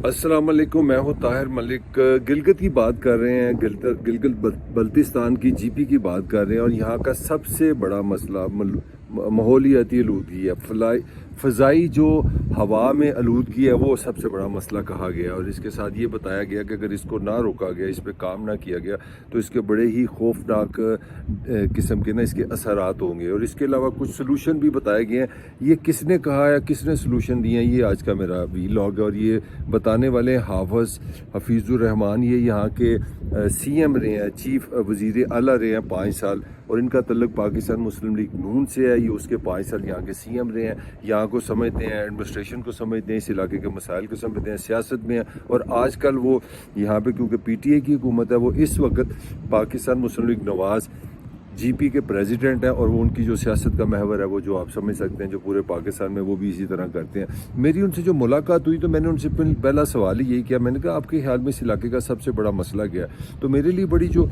السلام علیکم، میں ہوں طاہر ملک۔ گلگت کی بات کر رہے ہیں، گلگت بلتستان کی جی پی کی بات کر رہے ہیں، اور یہاں کا سب سے بڑا مسئلہ ماحولیاتی آلودگی ہے۔ فضائی جو ہوا میں آلودگی ہے وہ سب سے بڑا مسئلہ کہا گیا، اور اس کے ساتھ یہ بتایا گیا کہ اگر اس کو نہ روکا گیا، اس پہ کام نہ کیا گیا تو اس کے بڑے ہی خوفناک قسم کے اس کے اثرات ہوں گے۔ اور اس کے علاوہ کچھ سلوشن بھی بتائے گئے ہیں۔ یہ کس نے کہا ہے، کس نے سلوشن دیے ہیں، یہ آج کا میرا ویلاگ ہے، اور یہ بتانے والے حفیظ الرحمان، یہ یہاں کے سی ایم رہے ہیں، چیف وزیر اعلیٰ رہے ہیں 5 سال، اور ان کا تعلق پاکستان مسلم لیگ نون سے ہے۔ یہ اس کے 5 سال یہاں کے سی ایم رہے ہیں، یہاں کو سمجھتے ہیں، ایڈمنسٹریشن کو سمجھتے ہیں، اس علاقے کے مسائل کو سمجھتے ہیں، سیاست میں ہیں۔ اور آج کل وہ یہاں پہ کیونکہ پی ٹی اے کی حکومت ہے، وہ اس وقت پاکستان مسلم لیگ نواز جی پی کے پریزیڈنٹ ہیں، اور وہ ان کی جو سیاست کا محور ہے وہ جو آپ سمجھ سکتے ہیں، جو پورے پاکستان میں وہ بھی اسی طرح کرتے ہیں۔ میری ان سے جو ملاقات ہوئی تو میں نے ان سے پہلا سوال ہی یہی کیا، میں نے کہا آپ کے خیال میں اس علاقے کا سب سے بڑا مسئلہ کیا ہے؟ تو میرے لیے بڑی جو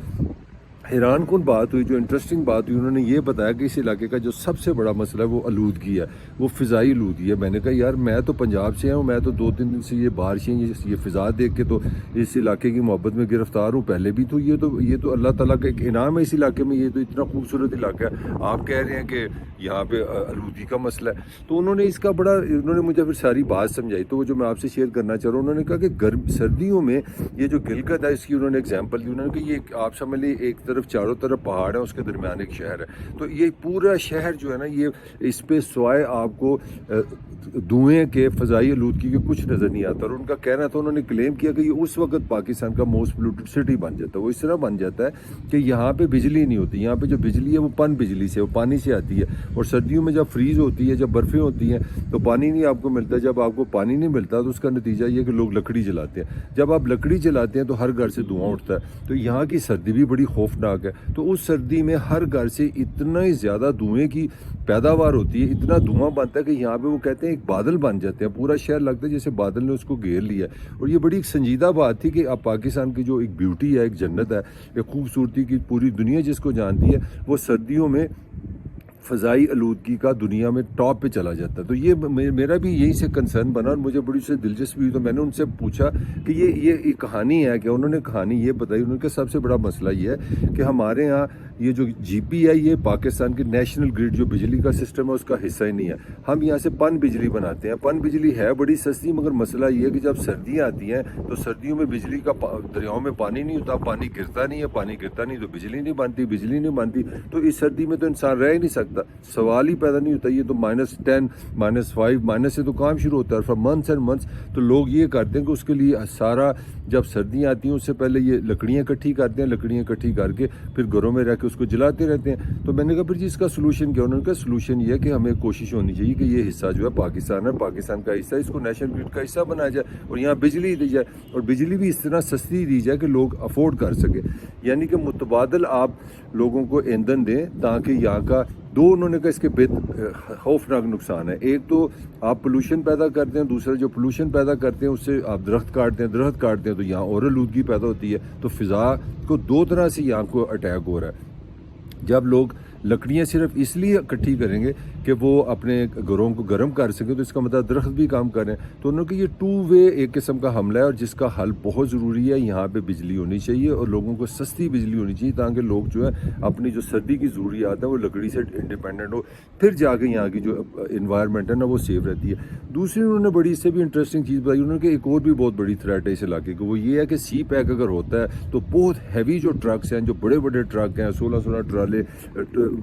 حیران کن بات ہوئی، جو انٹرسٹنگ بات ہوئی، انہوں نے یہ بتایا کہ اس علاقے کا جو سب سے بڑا مسئلہ ہے وہ آلودگی ہے، وہ فضائی آلودگی ہے۔ میں نے کہا یار میں تو پنجاب سے ہوں، میں تو 2-3 دن سے یہ بارشیں، یہ فضا دیکھ کے تو اس علاقے کی محبت میں گرفتار ہوں پہلے بھی، تو یہ تو اللہ تعالیٰ کا ایک انعام ہے اس علاقے میں، یہ تو اتنا خوبصورت علاقہ ہے، آپ کہہ رہے ہیں کہ یہاں پہ آلودگی کا مسئلہ ہے۔ تو انہوں نے اس کا انہوں نے مجھے پھر ساری بات سمجھائی، تو وہ جو میں آپ سے شیئر کرنا چاہ رہا ہوں، انہوں نے کہا کہ سردیوں میں یہ جو گلگت ہے اس کی انہوں نے اگزامپل دی، انہوں نے کہا یہ آپ سمجھ لیے ایک طرف چاروں طرف پہاڑ ہے، اس کے درمیان ایک شہر ہے، تو یہ پورا شہر جو ہے نا، یہ اس پہ سوائے آپ کو دھوئیں کے، فضائی آلودگی کے کچھ نظر نہیں آتا۔ اور ان کا کہنا تھا، انہوں نے کلیم کیا کہ یہ اس وقت پاکستان کا موسٹ پولوٹڈ سٹی بن جاتا ہے۔ وہ اس طرح بن جاتا ہے کہ یہاں پہ بجلی نہیں ہوتی، یہاں پہ جو بجلی ہے وہ پن بجلی سے، وہ پانی سے آتی ہے، اور سردیوں میں جب فریز ہوتی ہے، جب برفیں ہوتی ہیں تو پانی نہیں آپ کو ملتا۔ جب آپ کو پانی نہیں ملتا تو اس کا نتیجہ یہ کہ لوگ لکڑی جلاتے ہیں، جب آپ لکڑی جلاتے ہیں تو ہر گھر سے دھواں اٹھتا ہے، تو یہاں کی سردی بھی بڑی خوفناک ہے۔ تو اس سردی میں ہر گھر سے اتنا ہی زیادہ دھوئیں کی پیداوار ہوتی ہے، اتنا دھواں بنتا ہے کہ یہاں پہ وہ کہتے ہیں ایک بادل بن جاتے ہیں، پورا شہر لگتا ہے جیسے بادل نے اس کو گھیر لیا ہے۔ اور یہ بڑی ایک سنجیدہ بات تھی کہ اب پاکستان کی جو ایک بیوٹی ہے، ایک جنت ہے، ایک خوبصورتی کی پوری دنیا جس کو جانتی ہے، وہ سردیوں میں فضائی آلودگی کا دنیا میں ٹاپ پہ چلا جاتا ہے۔ تو یہ میرا بھی یہی سے کنسرن بنا، اور مجھے بڑی سے دلچسپی ہوئی، تو میں نے ان سے پوچھا کہ یہ کہانی ہے کہ انہوں نے کہانی یہ بتائی، انہوں نے سب سے بڑا مسئلہ یہ ہے کہ ہمارے ہاں یہ جو جی پی ہے یہ پاکستان کی نیشنل گریڈ جو بجلی کا سسٹم ہے اس کا حصہ ہی نہیں ہے۔ ہم یہاں سے پن بجلی بناتے ہیں، پن بجلی ہے بڑی سستی، مگر مسئلہ یہ ہے کہ جب سردیاں آتی ہیں تو سردیوں میں بجلی کا دریاؤں میں پانی نہیں ہوتا، پانی گرتا نہیں ہے، پانی گرتا نہیں تو بجلی نہیں بنتی، بجلی نہیں بنتی تو اس سردی میں تو انسان رہ ہی نہیں سکتا، سوال ہی پیدا نہیں ہوتا۔ یہ تو -10 -5 مائنس سے تو کام شروع ہوتا ہے، اور فار منتھس اینڈ منتھس تو لوگ یہ کرتے ہیں کہ اس کے لیے سارا جب سردیاں آتی ہیں اس سے پہلے یہ لکڑیاں اکٹھی کرتے ہیں، لکڑیاں اکٹھی کر کے پھر گھروں میں رہ کے اس کو جلاتے رہتے ہیں۔ تو میں نے کہا پھر جی اس کا سلوشن کیا؟ انہوں نے کہا سلوشن یہ ہے کہ ہمیں کوشش ہونی چاہیے کہ یہ حصہ جو ہے پاکستان ہے، پاکستان کا حصہ، اس کو نیشنل گریڈ کا حصہ بنایا جائے، اور یہاں بجلی دی جائے، اور بجلی بھی اس طرح سستی دی جائے کہ لوگ افورڈ کر سکے، یعنی کہ متبادل آپ لوگوں کو ایندھن دیں تاکہ یہاں کا انہوں نے کہا اس کے خوفناک نقصان ہے۔ ایک تو آپ پولوشن پیدا کرتے ہیں، دوسرا جو پولوشن پیدا کرتے ہیں اس سے آپ درخت کاٹتے ہیں تو یہاں اور آلودگی پیدا ہوتی ہے۔ تو فضا کو 2 طرح سے یہاں کو اٹیک ہو رہا ہے۔ جب لوگ لکڑیاں صرف اس لیے اکٹھی کریں گے کہ وہ اپنے گھروں کو گرم کر سکیں، تو اس کا مطلب درخت بھی کام کریں، تو انہوں نے کہ یہ 2 وے ایک قسم کا حملہ ہے، اور جس کا حل بہت ضروری ہے۔ یہاں پہ بجلی ہونی چاہیے اور لوگوں کو سستی بجلی ہونی چاہیے تاکہ لوگ جو ہے اپنی جو سردی کی ضروریات ہیں وہ لکڑی سے انڈیپینڈنٹ ہو، پھر جا کے یہاں کی جو انوائرمنٹ ہے نا وہ سیف رہتی ہے۔ دوسری انہوں نے بڑی اس سے بھی انٹرسٹنگ چیز بتائی، انہوں نے کہ ایک اور بھی بہت بڑی تھریٹ ہے اس علاقے کی، وہ یہ ہے کہ سی پیک اگر ہوتا ہے تو بہت ہیوی جو ٹرکس ہیں، جو بڑے بڑے ٹرک ہیں، 16 ٹرالے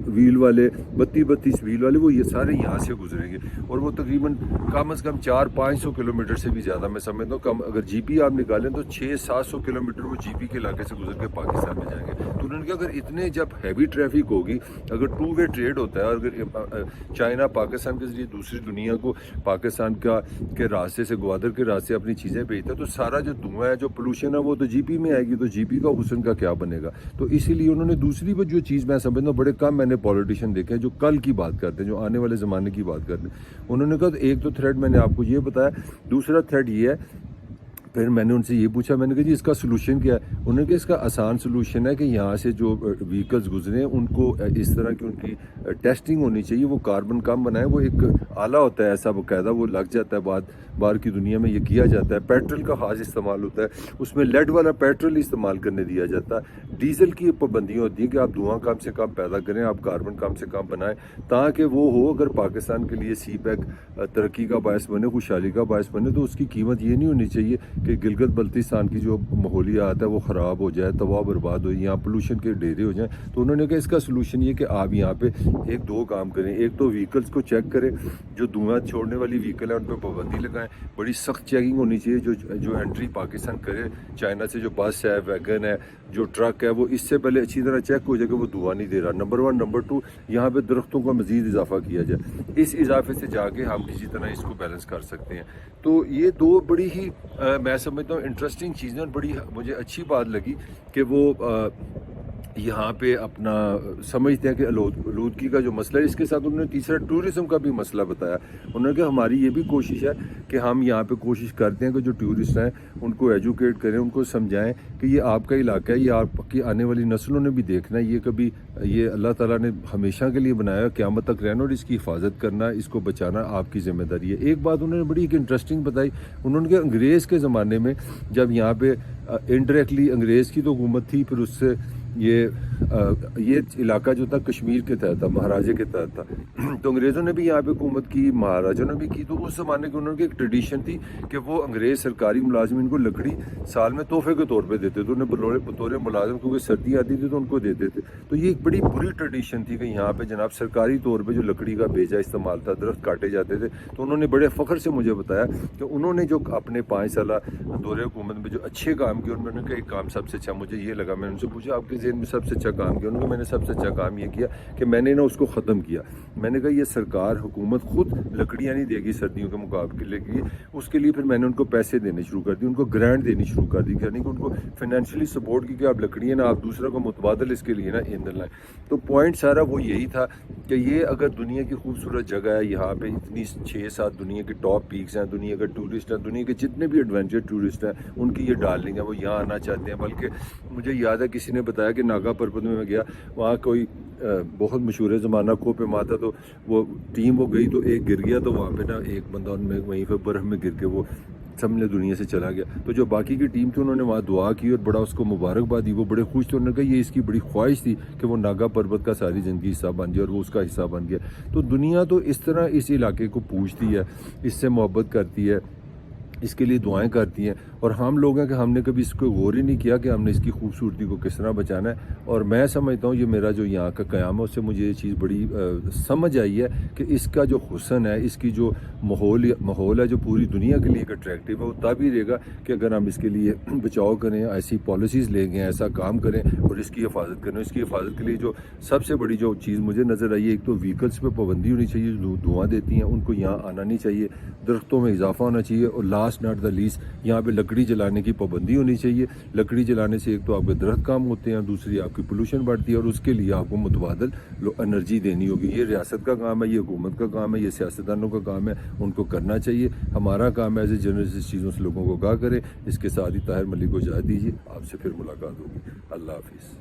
ویل والے، 32 ویل والے، وہ یہ سارے یہاں سے گزریں گے، اور وہ تقریباً کم از کم 400-500 کلومیٹر سے بھی زیادہ میں سمجھتا ہوں، کم اگر جی پی آپ نکالیں تو 600-700 کلومیٹر وہ جی پی کے علاقے سے گزر کے پاکستان میں جائیں گے۔ تو انہوں نے کہا اگر اتنے جب ہیوی ٹریفک ہوگی، اگر 2 وے ٹریڈ ہوتا ہے، اور اگر چائنا پاکستان کے ذریعے دوسری دنیا کو پاکستان کے راستے سے، گوادر کے راستے اپنی چیزیں بھیجتا ہے، تو سارا جو دھواں ہے، جو پولوشن ہے، وہ تو جی پی میں آئے گی، تو جی پی کا حسن کا کیا بنے گا؟ تو اسی لیے انہوں نے دوسری جو چیز میں سمجھتا ہوں، بڑے کم میں نے پولیٹیشین دیکھے ہیں جو کل کی بات کرتے ہیں، جو آنے والے زمانے کی بات کرتے ہیں۔ انہوں نے کہا ایک تو تھریٹ میں نے آپ کو یہ بتایا، دوسرا تھریٹ یہ ہے پھر میں نے ان سے یہ پوچھا، میں نے کہا جی اس کا سلوشن کیا ہے؟ انہوں نے کہا اس کا آسان سلوشن ہے کہ یہاں سے جو وہیکلز گزریں ان کو اس طرح کی ان کی ٹیسٹنگ ہونی چاہیے، وہ کاربن کم بنائے، وہ ایک آلہ ہوتا ہے ایسا باقاعدہ، وہ لگ جاتا ہے، باہر کی دنیا میں یہ کیا جاتا ہے، پیٹرول کا خاص استعمال ہوتا ہے، اس میں لیڈ والا پیٹرول استعمال کرنے دیا جاتا ہے، ڈیزل کی پابندیاں ہوتی ہیں کہ آپ دھواں کم سے کم پیدا کریں، آپ کاربن کم سے کم بنائیں تاکہ وہ ہو، اگر پاکستان کے لیے سی پیک ترقی کا باعث بنے، خوشحالی کا باعث بنے، تو اس کی قیمت یہ نہیں ہونی چاہیے کہ گلگت بلتستان کی جو ماحولیات ہے وہ خراب ہو جائے، تباہ برباد ہو، یہاں پولوشن کے ڈیرے ہو جائیں۔ تو انہوں نے کہا اس کا سلوشن یہ کہ آپ یہاں پہ ایک دو کام کریں، ایک تو وہیکلس کو چیک کریں، جو دھواں چھوڑنے والی وہیکل ہے ان پہ پابندی لگائیں، بڑی سخت چیکنگ ہونی چاہیے، جو انٹری پاکستان کرے چائنا سے، جو بس ہے، ویگن ہے، جو ٹرک ہے، وہ اس سے پہلے اچھی طرح چیک ہو جائے کہ وہ دھواں نہیں دے رہا، نمبر 1۔ نمبر 2، یہاں پہ درختوں کا مزید اضافہ کیا جائے، اس اضافے سے جا کے ہم کسی طرح اس کو بیلنس کر سکتے ہیں۔ تو یہ دو بڑی ہی میں سمجھتا ہوں انٹرسٹنگ چیزیں، اور بڑی مجھے اچھی بات لگی کہ وہ یہاں پہ اپنا سمجھتے ہیں کہ آلودگی کا جو مسئلہ ہے، اس کے ساتھ انہوں نے تیسرا ٹورزم کا بھی مسئلہ بتایا۔ انہوں نے کہا ہماری یہ بھی کوشش ہے کہ ہم یہاں پہ کوشش کرتے ہیں کہ جو ٹورسٹ ہیں ان کو ایجوکیٹ کریں، ان کو سمجھائیں کہ یہ آپ کا علاقہ ہے، یہ آپ کی آنے والی نسلوں نے بھی دیکھنا ہے، یہ اللہ تعالیٰ نے ہمیشہ کے لیے بنایا، قیامت تک رہنا، اور اس کی حفاظت کرنا، اس کو بچانا آپ کی ذمہ داری ہے۔ ایک بات انہوں نے بڑی ایک انٹرسٹنگ بتائی، انہوں نے کہا انگریز کے زمانے میں جب یہاں پہ انڈائریکٹلی انگریز کی تو حکومت تھی، پھر اس سے یہ علاقہ جو تھا کشمیر کے تحت تھا، مہاراجے کے تحت تھا، تو انگریزوں نے بھی یہاں پہ حکومت کی، مہاراجوں نے بھی کی، تو اس زمانے کے انہوں کی ایک ٹریڈیشن تھی کہ وہ انگریز سرکاری ملازمین کو لکڑی سال میں تحفے کے طور پہ دیتے تھے، انہیں بطور ملازم، کیونکہ سردی آتی تھی تو ان کو دیتے تھے۔ تو یہ ایک بڑی بری ٹریڈیشن تھی کہ یہاں پہ جناب سرکاری طور پہ جو لکڑی کا بیجا استعمال تھا، درخت کاٹے جاتے تھے۔ تو انہوں نے بڑے فخر سے مجھے بتایا کہ انہوں نے جو اپنے 5 سالہ دور حکومت میں جو اچھے کام کیے، انہوں نے کہا ایک کام سب سے اچھا مجھے یہ لگا، میں نے ان سے پوچھا آپ کے ذہن میں سب سے اچھا کام کیا؟ انہوں نے کہا میں نے سب سے اچھا کام یہ کیا کہ میں نے اس کو ختم کیا۔ میں نے کہا یہ سرکار حکومت خود لکڑیاں نہیں دے گی سردیوں کے مقابلے کے لیے، اس کے لیے پھر میں نے ان کو پیسے دینے شروع کر دی، ان کو گرانٹ دینی شروع کر دی، یعنی کہ ان کو فائنینشلی سپورٹ کی کہ آپ لکڑیاں نا، آپ دوسروں کو متبادل اس کے لیے نا ایندھن لائیں۔ تو پوائنٹ سارا وہ یہی تھا کہ یہ اگر دنیا کی خوبصورت جگہ ہے، یہاں پہ اتنی 6-7 دنیا کے ٹاپ پیکس ہیں، دنیا کے ٹورسٹ ہیں، دنیا کے جتنے بھی ایڈونچر ٹورسٹ ہیں ان کی یہ ڈارلنگ ہے، وہ یہاں آنا چاہتے ہیں۔ بلکہ مجھے یاد ہے کسی نے بتایا کہ ناگا پربت میں گیا، وہاں کوئی بہت مشہور ہے زمانہ کھو پہ ماتا، تو وہ ٹیم وہ گئی تو ایک گر گیا، تو وہاں پہ نا ایک بندہ ان میں وہیں پہ برف میں گر کے وہ سامنے دنیا سے چلا گیا۔ تو جو باقی کی ٹیم تھی انہوں نے وہاں دعا کی اور بڑا اس کو مبارکباد دی، وہ بڑے خوش تھے، انہوں نے کہا یہ اس کی بڑی خواہش تھی کہ وہ ناگا پربت کا ساری زندگی حصہ بن جائے، اور وہ اس کا حصہ بن گیا۔ تو دنیا تو اس طرح اس علاقے کو پوجتی ہے، اس سے محبت کرتی ہے، اس کے لیے دعائیں کرتی ہیں، اور ہم لوگ ہیں کہ ہم نے کبھی اس کو غور ہی نہیں کیا کہ ہم نے اس کی خوبصورتی کو کس طرح بچانا ہے۔ اور میں سمجھتا ہوں یہ میرا جو یہاں کا قیام ہے، اس سے مجھے یہ چیز بڑی سمجھ آئی ہے کہ اس کا جو حسن ہے، اس کی جو ماحول ہے، جو پوری دنیا کے لیے ایک اٹریکٹیو ہے، وہ تب ہی رہے گا کہ اگر ہم اس کے لیے بچاؤ کریں، ایسی پالیسیز لے گئے، ایسا کام کریں اور اس کی حفاظت کریں۔ اس کی حفاظت کے لیے جو سب سے بڑی جو چیز مجھے نظر آئی ہے، ایک تو وہیکلس پہ پابندی ہونی چاہیے، جو دھواں دیتی ہیں ان کو یہاں آنا نہیں چاہیے، درختوں میں اضافہ ہونا چاہیے، اور لاسٹ ناٹ دا لیسٹ یہاں پہ لکڑی جلانے کی پابندی ہونی چاہیے۔ لکڑی جلانے سے ایک تو آپ کے درخت کام ہوتے ہیں، دوسری آپ کی پولوشن بڑھتی ہے، اور اس کے لیے آپ کو متبادل انرجی دینی ہوگی۔ یہ ریاست کا کام ہے، یہ حکومت کا کام ہے، یہ سیاستدانوں کا کام ہے، ان کو کرنا چاہیے۔ ہمارا کام ہے ایز اے جرنلسٹ اس چیزوں سے لوگوں کو آگاہ کرے۔ اس کے ساتھ ہی طاہر ملک کو اجازت دیجیے، آپ سے پھر ملاقات ہوگی۔ اللہ حافظ۔